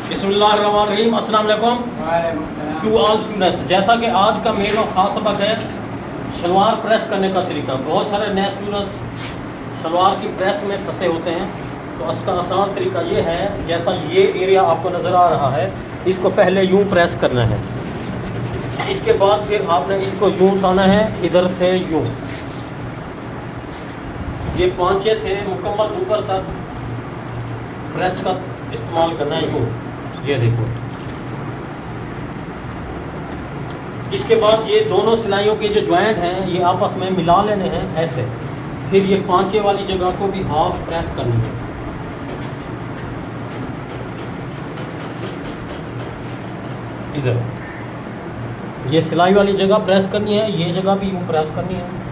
बिस्मिल्लाहिर्रहमानिर्रहीम, अस्सलाम वालेकुम टू ऑल स्टूडेंट्स। जैसा कि आज का मेन और ख़ास सबक है शलवार प्रेस करने का तरीका। बहुत सारे नए स्टूडेंट्स शलवार की प्रेस में फंसे होते हैं, तो इसका आसान तरीका ये है, जैसा ये एरिया आपको नज़र आ रहा है, इसको पहले यूँ प्रेस करना है। इसके बाद फिर आपने इसको यूँ उठाना है, इधर से यूँ, ये पांचे से मुकम्मल ऊपर तक प्रेस का इस्तेमाल करना है। यूँ ये देखो। इसके बाद ये दोनों सिलाइयों के जो जॉइंट हैं ये आपस में मिला लेने हैं ऐसे। फिर ये पांचे वाली जगह को भी हाफ प्रेस करनी है। इधर ये सिलाई वाली जगह प्रेस करनी है, ये जगह भी यूँ प्रेस करनी है।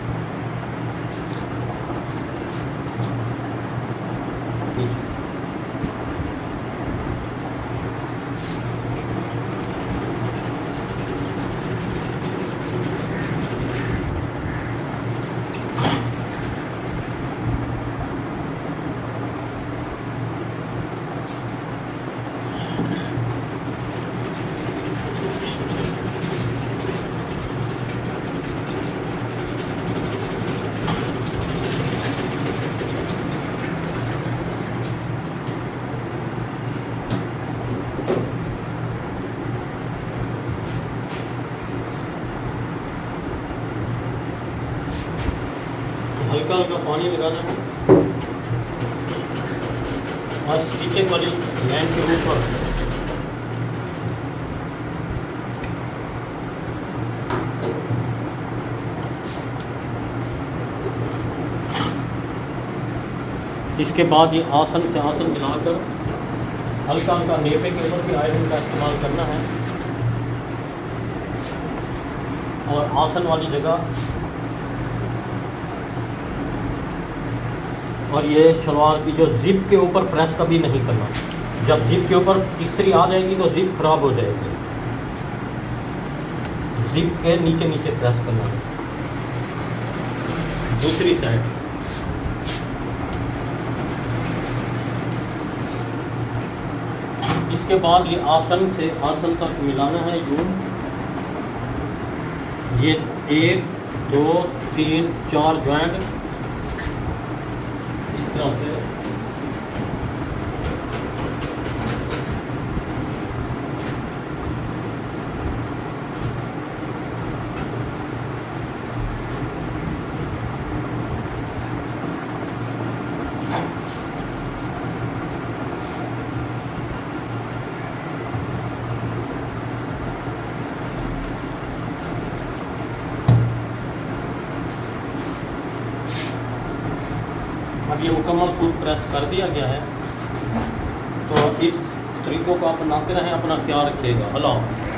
हल्का हल्का पानी लगा दें और स्टिचिंग वाली लाइन के ऊपर इसके बाद ये आसन से आसन मिलाकर हल्का हल्का नेफे के ऊपर भी आयरन का इस्तेमाल करना है। और आसन वाली जगह और ये शलवार की जो जिप के ऊपर प्रेस कभी नहीं करना। जब जिप के ऊपर इस्त्री आ जाएगी तो जिप खराब हो जाएगी। जिप के नीचे नीचे प्रेस करना है। दूसरी साइड इसके बाद ये आसन से आसन तक मिलाना है। यूं ये 1 2 3 4 जॉइंट इस तरह से अब ये मुकम्मल फुल प्रेस कर दिया गया है। तो इस तरीक़ों को आप बनाते रहें, अपना ख्याल रखिएगा। अल्लाह।